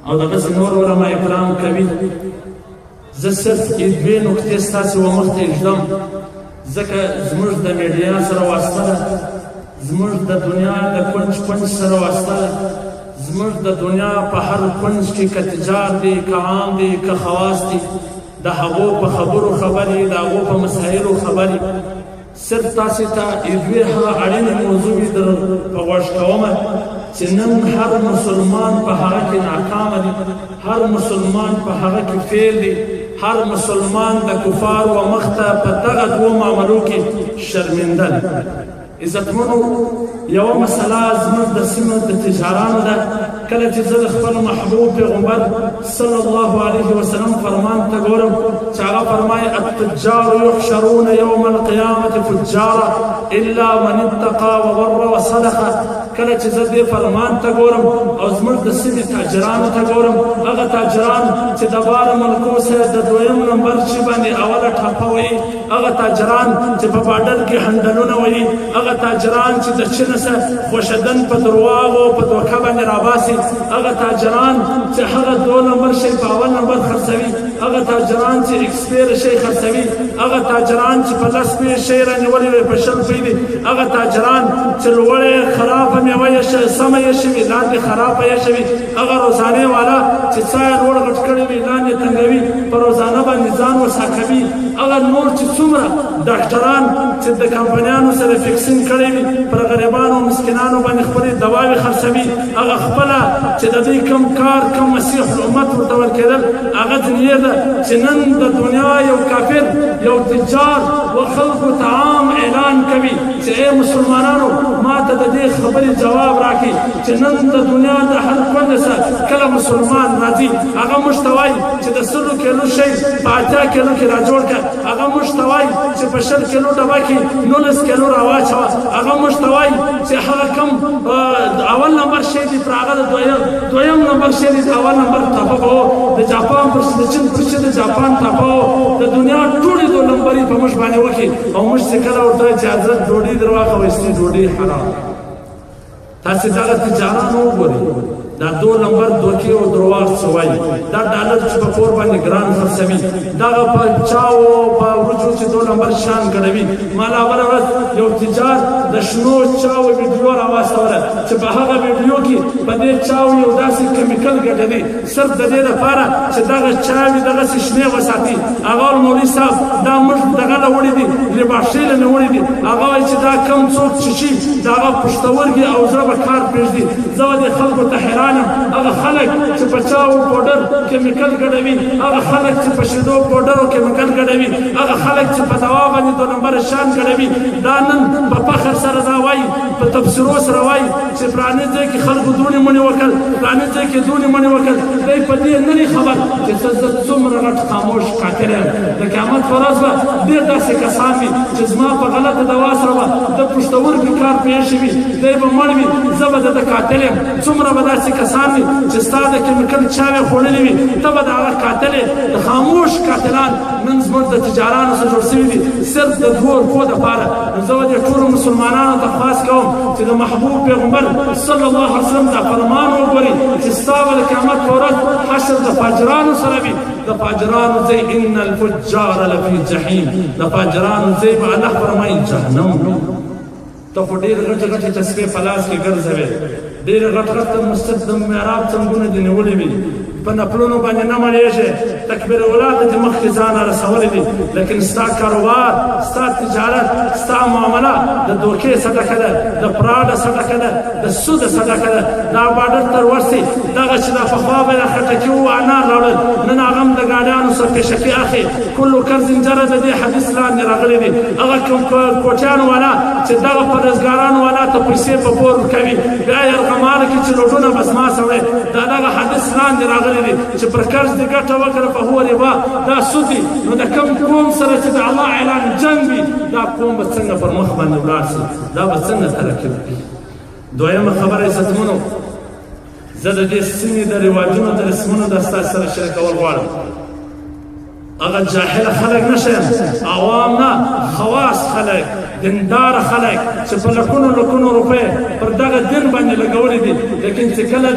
او دغسې نور علما کرام کوي. زه صرف دوې نقطې ستاسې ومخ ته ږدم، ځکه زموږ د میډیا سره واسطه ده، زموږ د دنیا د کونج کونج سره واسطه ده، زموږ د دنیا په هر کونج کې که تجار دي، که عام دي، که خواص دي، د هغو په خبرو خبرې، د هغو په مسایلو خبرې. صرف تاسې ته دوې هغه اړینې موضوعې در په غوږ کومه چې نن هر مسلمان په هغه کې ناکامه دی، هر مسلمان په هغه کې فیل دی، هر مسلمان د کفارو مخ ته په دغه دوو معاملو کې شرمنده دی. عزتمنو، یوه مسله زموږ د سیمه د تجارانو ده. کله چې زه د خپل محبوب پیغمبر صلی الله علیه وسلم فرمان ته ګورم چې هغه فرمایي التجار یحشرون یوم القیامة فجارا الا من اتقى وبر وصدقه. کله چې زه دې فرمان ته ګورم او زموږ د سیمې تاجرانو ته ګورم، هغه تاجران چې د بار ملکو سره د دویم نمبر چې باندې اوله ټاپه وهي، هغه تاجران چې په باډر کې هنډلونه وهي، هغه تاجران چې د چین سره خوشدن په درواغو په دوکه باندې راباسي، هغه تاجران چې هغه 2 نمبر شی په اول نمبر خرڅوي، هغه تاجران چې ایکسپیر شی خرڅوي، هغه تاجران چې په 10 روپۍ شی رانیولی وي په 20 روپۍ دي، هغه تاجران چې لوړې خرابه میوه یې سمه یې شوي لاندې خرابه یې شوي، هغه روزانې والا چې څه یې لوړ غټ کړی وي لاندې تنګوي، په روزانه باندې ځان وساکوي، هغه نور چې څومره ډاکټران چې د کمپنیانو سره فکسینګ کړی وي پر غریبانو مسکینانو باندې خپلې دواوې خرڅوي، هغه خپله چې د دوی کم کار کم مسیح الامت ورته ورکېدل هغه ځینې ده چې نن د دنیا یو کافر یو تجار و خلکو ته عام اعلان کوي چې ای مسلمانانو ما ته د دې خبرې جواب راکړي چې نن د دنیا د هر کونج سره کله مسلمان راځي هغه موږ ته وایي چې د 100 کیلو شی په 80 کیلو کې راجوړ کړه، هغه موږ ته وایي چې په 20 کیلو ډبه کې 19 کیلو راواچوه، هغه موږ ته وایي چې هغه کم اول نمبر شی دی پر هغه د دویم نمبر شی دی اول نمبر ټاپه به د جاپان پر د چین پر د جاپان ټاپه د دنیا ټولې 2 نمبرې په موږ باندې وکړي او موږ چې کله ورته چې حضرت ډوډۍ در واخوستې ډوډۍ حرام. تاسې دغه تجارانو وګورئ، دا 2 نمبر دوکې او درواغ څه وایي، دا ډالر چې په کور باندې ګران خرڅوي، دغه په چاو په وریجو چې 2 نمبر شان ګڼوي. ما لا بله ورځ یو تجار د شنو چاو ویډیو راواستوله چې په هغه ویډیو کې په دې چاو یو داسې کیمیکل ګډوي صرف د دې لپاره چې دغه چاوې دغسې شنې وساتي. هغه مولوي صاحب دا موږ دغه نه وړي دي لباشۍ نه وړي دي، هغه وایي چې دا کم څوک چیچي د هغه پښتورګي او زړه به کار پرېږدي. زه به دې خلکو ته حیران یم، هغه خلک چې په چاو پوډر کیمیکل ګډوي، هغه خلک چې په شیدو پوډر کیمیکل ګډوي، هغه خلک چې په دوا باندې 2 نمبر شان ګډوي، دا نن په فخر سره دا وایي په تبصرو سره وایي چې فلاني ځای کې خلکو دونې مڼې وکړل، فلاني ځای کې دونې مڼې وکړل. دی په دې نه دی خبر چې زه څومره غټ خاموش قاتل یم. د قیامت په ورځ به ډېر داسې کسان وي چې زما په غلطه دوا سره به د پښتورګي کار پېښ وي، دی به مړ وي، زه به د قاتل یم. څومره به داسې کسان وي چې ستا د کیمیکل چاوې خوړلې وي، ته به د هغه قاتل یې. د خاموش قاتلان نن زموږ د تجارانو سره جوړ شوي دي صرف د 2 روپو دپاره. نو زه به دې ټولو مسلمانانو ته خواست کوم چې د محبوب پیغمبر صلی الله علیه وسلم دا فرمان وګورئ چې ستا به د قیامت په ورځ حشر د فاجرانو سره وي. د فاجرانو ځای ان الفجار لفی جحیم، د فاجرانو ځای به الله فرمایي جهنم. ته خو ډېر غټې غټې تسبیح په لاس کې ګرځوې، ډېر غټ غټ د مسجد د محراب څنګونه دې نیولې وي، په نفلونو باندې نه مړېږې، تکبیر اولا ته دې مخکې ځانه رسولې دي، لیکن ستا کاروبار ستا تجارت ستا معامله د دوکې صدقه ده، د پراډه صدقه ده، د سود صدقه ده. دا باډر تر ورسې دغه چې دا پخوا به د خټکي و انار راوړل، نن هغه هم د ګاډیانو سره پیشکي اخلي. کلو قرض جره د دې حدیث لاندې راغلی دي. هغه کوم کوټیانو والا چې دغه پرهېزګارانو والا ته پیسې په پور ورکوي، بیا یې ارغمانه کې چې لوډونه بس ماسه وړی، دا دغه حدیث لاندې راغلی دي چې پر قرض دې ګټه وکړه فهو ربا، دا سود دي. نو د کوم قوم سره چې د الله اعلان جنګ وي، دا قوم به څنګه پر مخ باندې ولاړ شي، دا به څنګه ترقي وکړي. دویمه خبره عزتمنو، زه د دې سیمې د رواجونو د رسمونو د ستاسو سره شریکول غواړم. هغه جاهل خلک نه شیم، عوام نه، خواص خلک، دیندار خلک چې په لکونو روپۍ پر دغه دین باندې لګولې دي. لیکن چې کله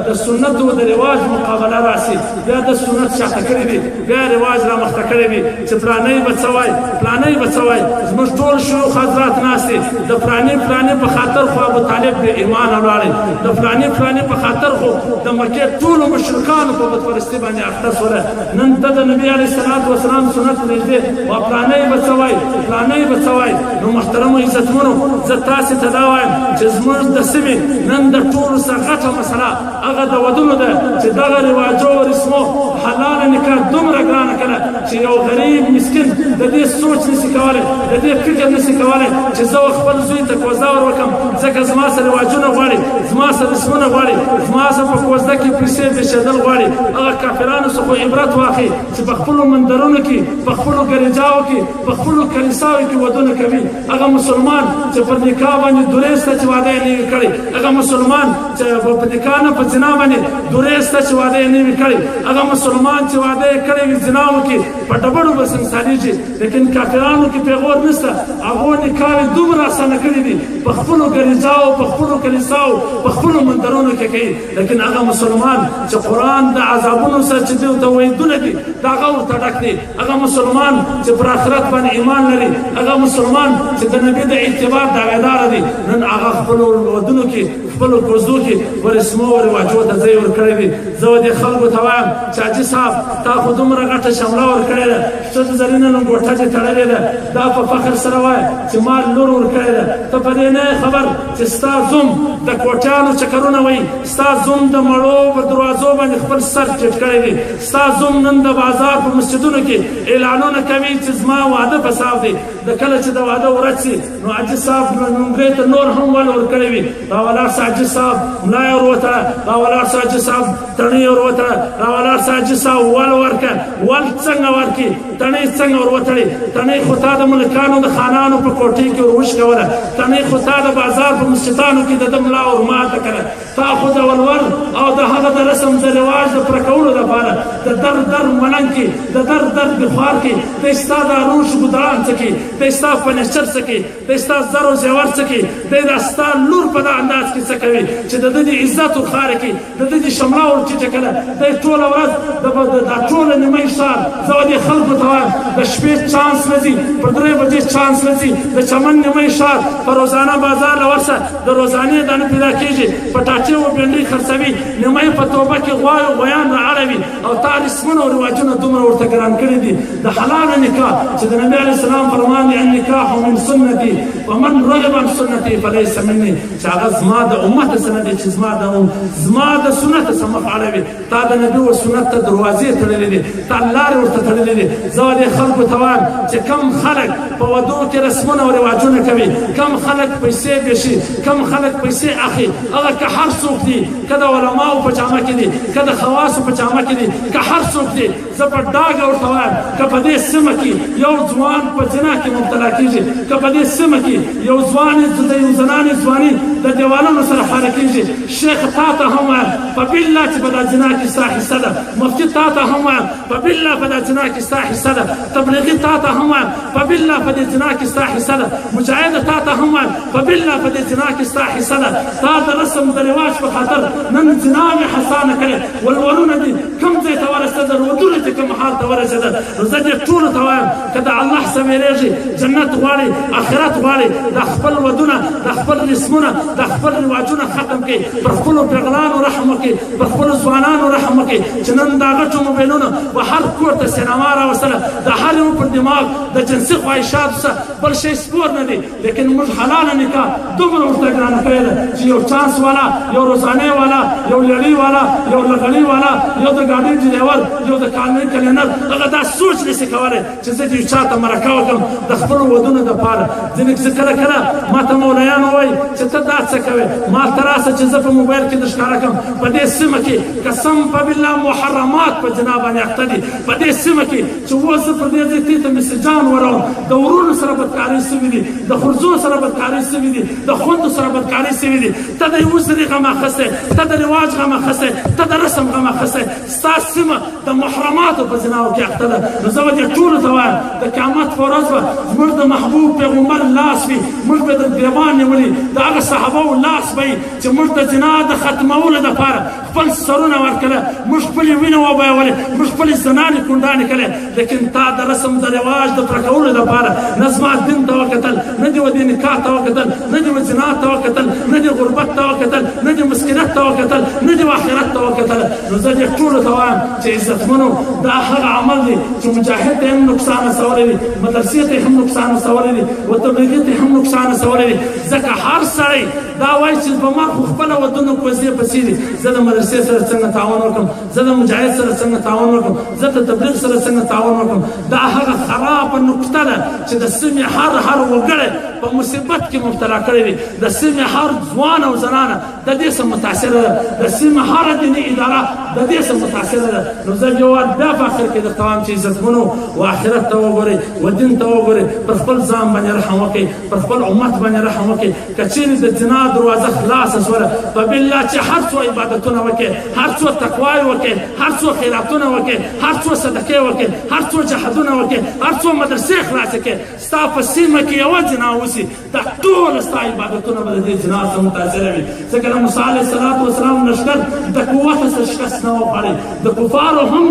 د سنت او د رواج مقابله راسي، بیا د سنت شاته کړي دي، بیا رواج رامخته کړي دي چې فلانی به څه وایي، فلانی به څه وایي. زموږ ټول شیوخ حضرات ناست دي، د فلانی په خاطر خو ابو طالب د ایمان ولاړې، د فلانی په خاطر خو د مکې ټولو مشرکانو په بتپرستي باندې اخته شوله. نن ته د نبي علیه السلام سنت پرېږدې و فلانی به څه وایي، فلانی به څه وایي. نو محترمو عزتمنو، زه تاسې ته دا وایم چې زموږ د سیمې نن د ټولو څخه غټه مسله هغه د ودونو ده چې دغه رواجو او رسمو حلاله نکاح دومره ګرانه کړه چې یو غریب مسکین د دې سوچ نشي کولی، د دې فکر نشي کولی چې زه خپل زوی ته کوزده ور وکړم ځکه زما سره رواجونه غواړي، زما سره رسمونه غواړي، زما سره په کوزده کې پیسې بېشېدل غواړي. هغه کافرانو څخه عبرت واخلي چې په خپلو مندرونو کې، په خپلو ګریجاو کې، په خپلو کلیساو کې ودونه کوي. هغه مسلمان چې پر نکاح باندې درې سته چې واده یې نه وي کړی، هغه مسلمان چې په نکاح نه په زنا باندې درې سته چې واده یې نه وي کړی، هغه مسلمان چې واده یې کړی وي زنا وکړي په ډبرو به سنګسارېږي. لیکن کافرانو کې پیغور نشته، هغو نکاح دومره اسانه کړي دي، په خپلو ګریجاو، په خپلو کلیساو، په خپلو مندرونو کې کوي. لیکن هغه مسلمان چې قرآن د عذابونو سره چې دوی ته وعیدونه دي د هغه ورته ډک دي، هغه مسلمان چې پر آخرت باندې ایمان لري، هغه مسلمان چې د نبي د اعتبار دعویدار دي، نن هغه خپلو ودونو کې، خپلو کوزدو کې ورسمو او رواجو ته ځای ورکړی دي. زه دې خلکو ته وایم چې حاجي صاحب تا خو دومره غټه شمله ورکړې ده، ښځه زرینه لنګوټه دې تړلې ده، دا په فخر سره وایه چې ما لور ورکړې ده. ته په دې نه خبر چې ستا زوم د کوټیانو چکرونه وایي، ستا زوم د مړو په دروازو باندې خپل سر ټیټ کړی دی، ستا زوم نن د بازار په مسجدونو کې اعلانونه کوي چې زما واده په صاف دی. د کله چې د واده ورځ شي نو حاجي صاحب نومرې ته نور هم ول ورکړی وي، راولاړ سه حاجي صاحب ملا یې ور وتړه، راولاړ سه حاجي صاحب تڼۍ یې ور وتړه، راولاړ سه حاجي صاحب ول ورکړه. ول څنګه ورکړي، تڼۍ څنګه ور وتړي؟ تڼۍ خو تا د ملکانو د خانانو په کوټې کې ور وشکوله، تڼۍ خو تا د بازار په مسجدانو کې د ده ملا ور ماته کړه. تا خو د ولور او د هغه د رسم د رواج د پوره کولو لپاره د در ملنګ کې، د در بخار کې، دی ستا د روش ګودران څه کې، دی ستا فنیچر څه کې، دی ستا زر و زیور څه کې، دی د ستا لور په دا انداز کې څه کوي چې د ده د عزت ورخاره کې د ده د شمله ور ټیټه کړه. دی ټوله ورځ دا ټوله نیمۍ ښار زه دې خلکو ته وایم د شپې چانس لځي، پر 3 بجې چانس لځي، د چمن نیمۍ ښار په روزانه بازار له ورسه د روزانې دانه پیدا کېږي، پټاټې و بینډۍ خرڅوي، نیمۍ په توبه کې غواوې غویان رااړوي. او تا رسمونه او رواجونه دومره ورته ګران کړي دي. د حلاله نکاح چې د نبي علیه السلام فرمان دی النکاح من سنتي ومن رغب عن سنتي فلیس مني، چې هغه زما د امت سنت دی، چې زما د سنت څخه مخ اړوي. تا د نبي و سنت ته دروازې تړلې دي، تا لارې ورته تړلې دي. زه دې خلکو ته وایم چې کم خلک په ودو کې رسمونه او رواجونه کوي، کم خلک پیسې بېشي، کم خلک پیسې اخلي، هغه که هر څوک دي، که د علماو په جامه کې دي، که د خواصو په جامه کې دي، که هر څوک دي، زه په ډاګه ورته وایم که په دې سیمه کې یو ځوان په زنا کې مبتلا کېږي، که په دې سیمه کې یو ځوان د یو زنانې ځواني د دیوالونو سره خاره کېږي، شیخ تا ته هم وایم په بالله چې په دا زنا کې ستا حصه ده، مفتي تا ته هم وایم په بالله په دا زنا کې ستا حصه ده، تبلیغي تا ته هم وایم په بالله په دې زنا کې ستا حصه ده، مجاهده تا ته هم وایم په بالله په دې زنا کې ستا حصه ده. تا د رسم د رواج په خاطر نن زنا مې حسانه کړې، ولورونه دي کوم ځای ته ورسېدل، ودونه دي کوم حال ته ورسېدل. نو زه دې ټولو ته وایم که د الله څخه وېرېږي، جنت غواړي، آخرت غواړي، د خپل ودونه، د خپل رسمونه، د خپل رواجونه ختم کړي، پر خپلو پېغلانو رحم وکړي، پر خپلو ځوانانو رحم وکړي چې نن دا غټو موبایلونو به هر کور ته سینما راوستله، د هر یو پر دماغ د جنسي خواهشاتو څخه بل شی سپور نه دی. لیکن موږ حلاله نکاح دومره ورته ګرانه کړې ده چې یو چانس والا، یو روزانې والا، یو لړۍ والا، یو لغړۍ والا، یو د ګاډۍ ډریور، یو د کلینر، هغه دا سوچ نشي کولی چې زه دې چا ته مرکه وکړم د خپلو ودونو دپاره. ځینې کله ما ته مولایان وایي چې ته دا څه کوې، ما ته راسه چې زه په موبایل کې در ښکاره کړم، په دې سیمه کې قسم په بالله محرمات په جنا باندې اخته دي. په دې سیمه کې چې اوس زه په دې ځای کې ته مسجان وروم، د ورونو سره بدکارۍ سوي دي، د خورزو سره بدکارۍ سوي دي، د خویندو سره بدکارۍ سوي دي. ته د یوه زري غم اخیستی، ته د رواج غم اخیستی، ته د رسم غم اخیستی، ستا سیمه د محرماتو په جناو کې اخته ده. نو زه به دې ټولو ته وایم د قیامت په ورځ به زموږ د محبوب پیغمبر لاس وي، موږ به د ګریوان نیولي د هغه صحابو لاس به وي چې موږ د جنا د ختمولو دپاره خپل سرونه ورکړه، موږ خپلې وینې وبایولې، موږ خپلې زنانې کونډانې کړې. لیکن تا د رسم د رواج د پوره کولو دپاره نه زما دین ته وکتل، نه دې و دې نکاح ته وکتل، نه دې و زنا ته وکتل، نه دې غربت ته وکتل، نه دې مسکینت ته وکتل، نه دې آخرت ته وکتل. نو زه دې ټولو ته وایم چې عزتمنو دا هغه عمل دی چې مجاهد ته هم نقصان رسولی دی، مدرسې ته هم نقصان رسولی دی، و تبلیغي ته هم نقصان رسولی دی. ځکه هر سړی دا وایي چې په ما خو خپله ودونو کوزې پسې دي، زه د مدرسې سره څنګه تعاون وکړم، زه د مجاهد سره څنګه تعاون وکړم، زه د تبلیغ سره څنګه تعاون وکړم. دا هغه خرابه نقطه ده چې د سیمې هر وګړی په مصیبت کې مبتلا کړی دی. د سیمې هر ځوان او زنانه د دې څخه متاثره ده، د سیمې هره دیني اداره د دې څخه متاثره ده. نو زه یو وار بیا په اخر کې درته وایم چې عزتمنو و آخرت ته وګورئ، و دین ته وګورئ، پر خپل ځان باندې رحم وکړئ، پر خپل امت باندې رحم وکړئ. که چیرې د جنا دروازه خلاصه شوله په بالله چې هر څو عبادتونه وکړئ، هر څو تقوای وکړئ، هر څو خیراتونه وکړئ، هر څو صدقې وکړئ، هر څو جهادونه وکړئ، هر څو مدرسې خلاصې کړئ، ستا په سیمه کې یوه جنا وسي، دا ټول ستا عبادتونه به د دې جنا څخه متاثره وي. ځکه د موسی علیه السلام لښکر د قوته سره شکست نه وخوړی. د کفارو هم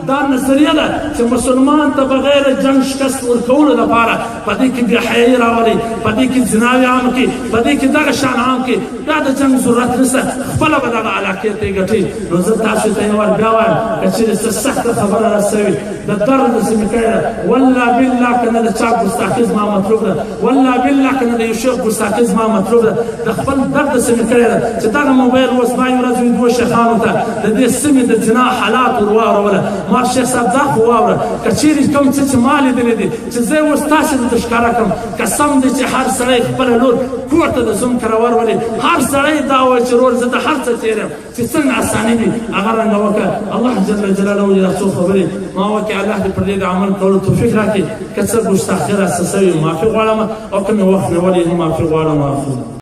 دا نظریه ده چې مسلمان ته بغیر جنګ شکست ورکولو دپاره په دې کې بېحیایي راولي، په دې کې زناوې عام کړي، په دې کې دغه شان عام کړي. دا د جنګ ضرورت نشته، خپله به دغه علاقې ته یې ګټي. نو زه تاسو ته یو وار بیا وایم که چېرې څه سخته خبره راسوي د درد داسې مې کړې ده، والله بالله که نه د چا ګستاخي زما مطلوب ده، والله بالله که نه د یو شیخ ګستاخي زما مطلوب ده. د خپل درد داسې مې کړې ده چې دغه موبایل اوس ما یو ورځ دوو شیخانو ته د دې سیمې د جنا حالات ور واوروله. ما شیخ صاحب دا خو واوره که چېرې کوم څه چې ما لیدلي دي چې زه یې اوس تاسې ته ښکاره کړم، قسم دی چې هر سړی خپله لور کور ته د زوم کره ورولي. هر سړی دا وایي چې رور زه د هر څه تېر یم چې څنګه اساني وي هغه رنګه وکړه. الله جل جلاله دا څو خبرې ما وکړې، الله دې پر دې د عمل کولو توفیق راکړي. که څه ګستاخي راسه سوي معافي غواړم، او که مې وخت نیولی هم معافي غواړم.